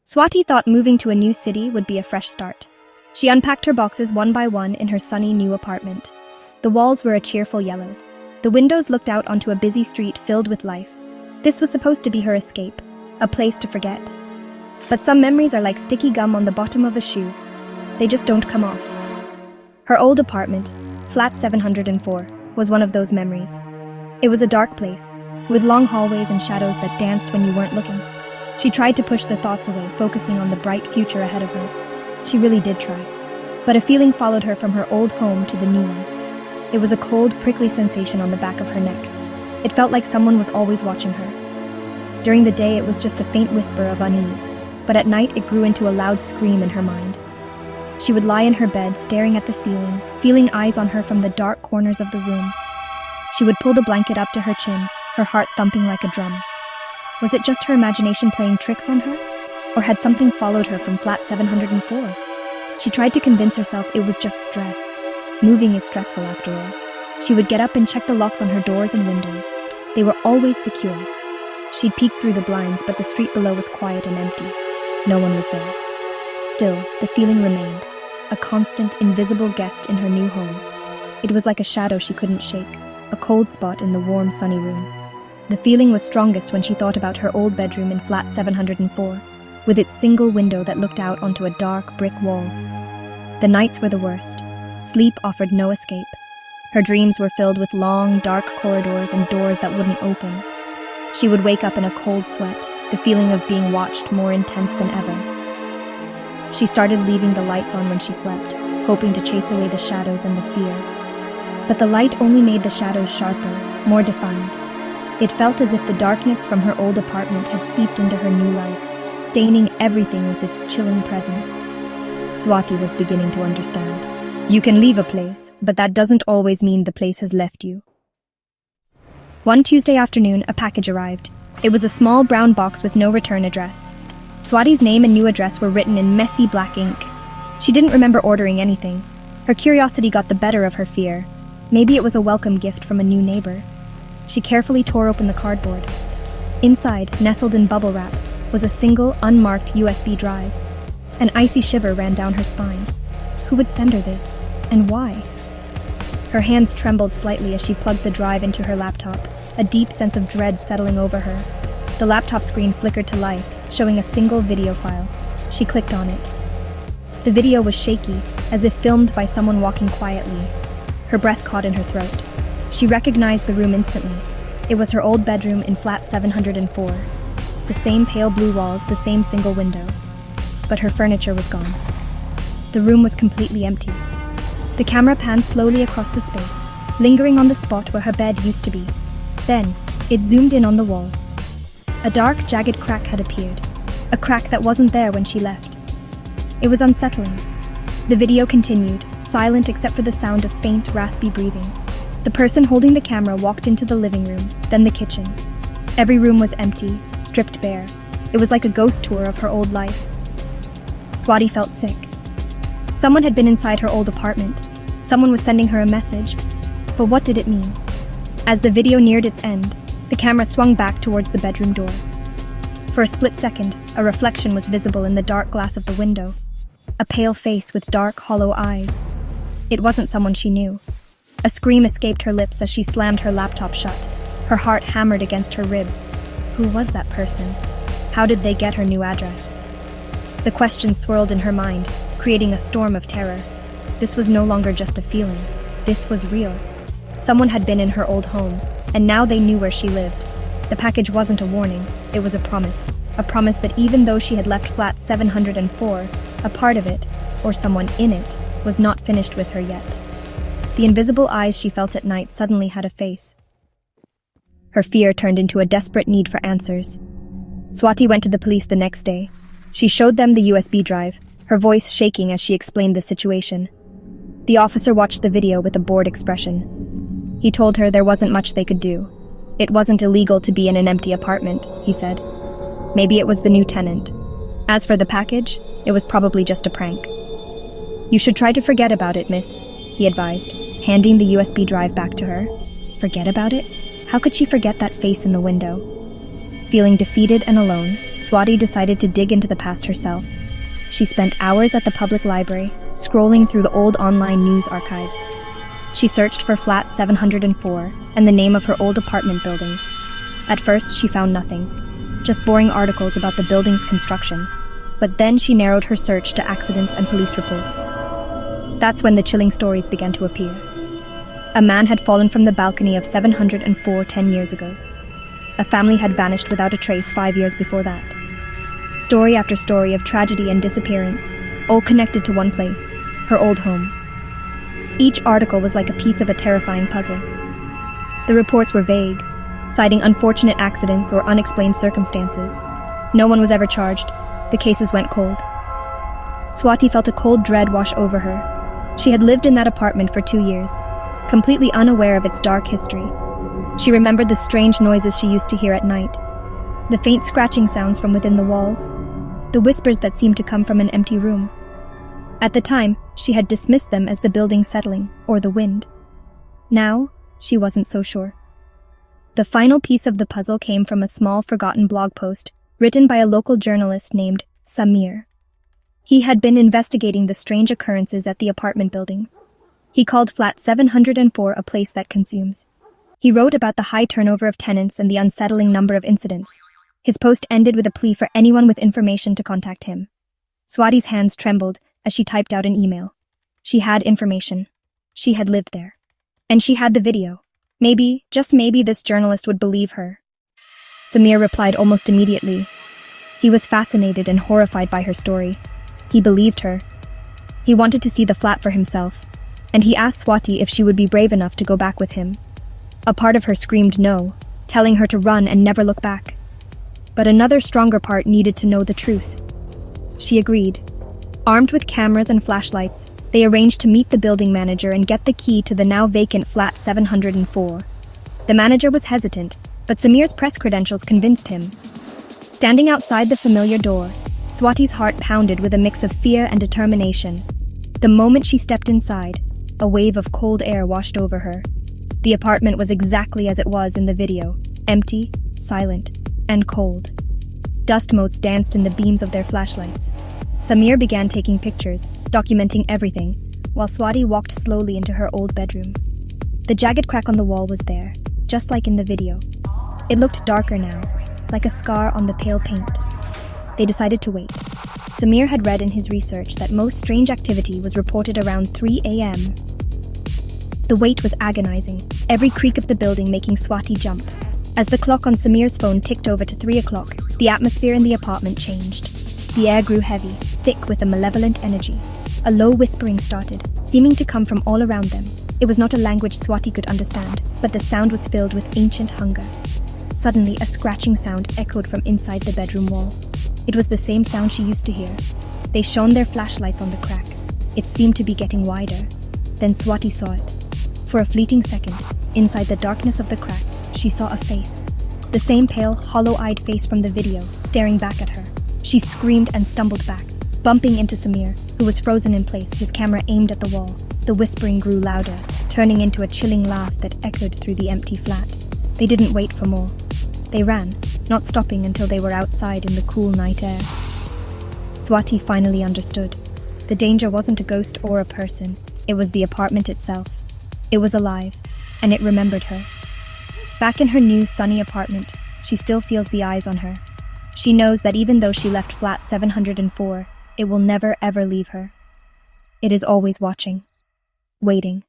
Swati thought moving to a new city would be a fresh start. She unpacked her boxes one by one in her sunny new apartment. The walls were a cheerful yellow. The windows looked out onto a busy street filled with life. This was supposed to be her escape, a place to forget. But some memories are like sticky gum on the bottom of a shoe. They just don't come off. Her old apartment, flat 704, was one of those memories. It was a dark place, with long hallways and shadows that danced when you weren't looking. She tried to push the thoughts away, focusing on the bright future ahead of her. She really did try. But a feeling followed her from her old home to the new one. It was a cold, prickly sensation on the back of her neck. It felt like someone was always watching her. During the day, it was just a faint whisper of unease, but at night it grew into a loud scream in her mind. She would lie in her bed, staring at the ceiling, feeling eyes on her from the dark corners of the room. She would pull the blanket up to her chin, her heart thumping like a drum. Was it just her imagination playing tricks on her? Or had something followed her from flat 704? She tried to convince herself it was just stress. Moving is stressful after all. She would get up and check the locks on her doors and windows. They were always secure. She'd peek through the blinds, but the street below was quiet and empty. No one was there. Still, the feeling remained, a constant, invisible guest in her new home. It was like a shadow she couldn't shake, a cold spot in the warm, sunny room. The feeling was strongest when she thought about her old bedroom in flat 704, with its single window that looked out onto a dark brick wall. The nights were the worst. Sleep offered no escape. Her dreams were filled with long, dark corridors and doors that wouldn't open. She would wake up in a cold sweat, the feeling of being watched more intense than ever. She started leaving the lights on when she slept, hoping to chase away the shadows and the fear. But the light only made the shadows sharper, more defined. It felt as if the darkness from her old apartment had seeped into her new life, staining everything with its chilling presence. Swati was beginning to understand. You can leave a place, but that doesn't always mean the place has left you. One Tuesday afternoon, a package arrived. It was a small brown box with no return address. Swati's name and new address were written in messy black ink. She didn't remember ordering anything. Her curiosity got the better of her fear. Maybe it was a welcome gift from a new neighbor. She carefully tore open the cardboard. Inside, nestled in bubble wrap, was a single, unmarked USB drive. An icy shiver ran down her spine. Who would send her this? And why? Her hands trembled slightly as she plugged the drive into her laptop, a deep sense of dread settling over her. The laptop screen flickered to life, showing a single video file. She clicked on it. The video was shaky, as if filmed by someone walking quietly. Her breath caught in her throat. She recognized the room instantly. It was her old bedroom in flat 704. The same pale blue walls, the same single window. But her furniture was gone. The room was completely empty. The camera panned slowly across the space, lingering on the spot where her bed used to be. Then, it zoomed in on the wall. A dark, jagged crack had appeared, a crack that wasn't there when she left. It was unsettling. The video continued, silent except for the sound of faint, raspy breathing. The person holding the camera walked into the living room, then the kitchen. Every room was empty, stripped bare. It was like a ghost tour of her old life. Swati felt sick. Someone had been inside her old apartment. Someone was sending her a message. But what did it mean? As the video neared its end, the camera swung back towards the bedroom door. For a split second, a reflection was visible in the dark glass of the window. A pale face with dark, hollow eyes. It wasn't someone she knew. A scream escaped her lips as she slammed her laptop shut. Her heart hammered against her ribs. Who was that person? How did they get her new address? The questions swirled in her mind, creating a storm of terror. This was no longer just a feeling. This was real. Someone had been in her old home, and now they knew where she lived. The package wasn't a warning, it was a promise. A promise that even though she had left flat 704, a part of it, or someone in it, was not finished with her yet. The invisible eyes she felt at night suddenly had a face. Her fear turned into a desperate need for answers. Swati went to the police the next day. She showed them the USB drive, her voice shaking as she explained the situation. The officer watched the video with a bored expression. He told her there wasn't much they could do. It wasn't illegal to be in an empty apartment, he said. Maybe it was the new tenant. As for the package, it was probably just a prank. You should try to forget about it, miss, he advised, handing the USB drive back to her. Forget about it? How could she forget that face in the window? Feeling defeated and alone, Swati decided to dig into the past herself. She spent hours at the public library, scrolling through the old online news archives. She searched for flat 704 and the name of her old apartment building. At first, she found nothing, just boring articles about the building's construction. But then she narrowed her search to accidents and police reports. That's when the chilling stories began to appear. A man had fallen from the balcony of 704 10 years ago. A family had vanished without a trace 5 years before that. Story after story of tragedy and disappearance, all connected to one place, her old home. Each article was like a piece of a terrifying puzzle. The reports were vague, citing unfortunate accidents or unexplained circumstances. No one was ever charged. The cases went cold. Swati felt a cold dread wash over her. She had lived in that apartment for 2 years, completely unaware of its dark history. She remembered the strange noises she used to hear at night, the faint scratching sounds from within the walls, the whispers that seemed to come from an empty room. At the time, she had dismissed them as the building settling or the wind. Now, she wasn't so sure. The final piece of the puzzle came from a small forgotten blog post written by a local journalist named Samir. He had been investigating the strange occurrences at the apartment building. He called flat 704 a place that consumes. He wrote about the high turnover of tenants and the unsettling number of incidents. His post ended with a plea for anyone with information to contact him. Swati's hands trembled as she typed out an email. She had information. She had lived there. And she had the video. Maybe, just maybe, this journalist would believe her. Samir replied almost immediately. He was fascinated and horrified by her story. He believed her. He wanted to see the flat for himself, and he asked Swati if she would be brave enough to go back with him. A part of her screamed no, telling her to run and never look back. But another stronger part needed to know the truth. She agreed. Armed with cameras and flashlights, they arranged to meet the building manager and get the key to the now vacant flat 704. The manager was hesitant, but Samir's press credentials convinced him. Standing outside the familiar door, Swati's heart pounded with a mix of fear and determination. The moment she stepped inside, a wave of cold air washed over her. The apartment was exactly as it was in the video, empty, silent, and cold. Dust motes danced in the beams of their flashlights. Samir began taking pictures, documenting everything, while Swati walked slowly into her old bedroom. The jagged crack on the wall was there, just like in the video. It looked darker now, like a scar on the pale paint. They decided to wait. Samir had read in his research that most strange activity was reported around 3 a.m. The wait was agonizing, every creak of the building making Swati jump. As the clock on Samir's phone ticked over to 3 o'clock, the atmosphere in the apartment changed. The air grew heavy, thick with a malevolent energy. A low whispering started, seeming to come from all around them. It was not a language Swati could understand, but the sound was filled with ancient hunger. Suddenly, a scratching sound echoed from inside the bedroom wall. It was the same sound she used to hear. They shone their flashlights on the crack. It seemed to be getting wider. Then Swati saw it. For a fleeting second, inside the darkness of the crack, she saw a face. The same pale, hollow-eyed face from the video, staring back at her. She screamed and stumbled back, bumping into Samir, who was frozen in place, his camera aimed at the wall. The whispering grew louder, turning into a chilling laugh that echoed through the empty flat. They didn't wait for more. They ran, not stopping until they were outside in the cool night air. Swati finally understood. The danger wasn't a ghost or a person. It was the apartment itself. It was alive, and it remembered her. Back in her new, sunny apartment, she still feels the eyes on her. She knows that even though she left flat 704, it will never ever leave her. It is always watching, waiting.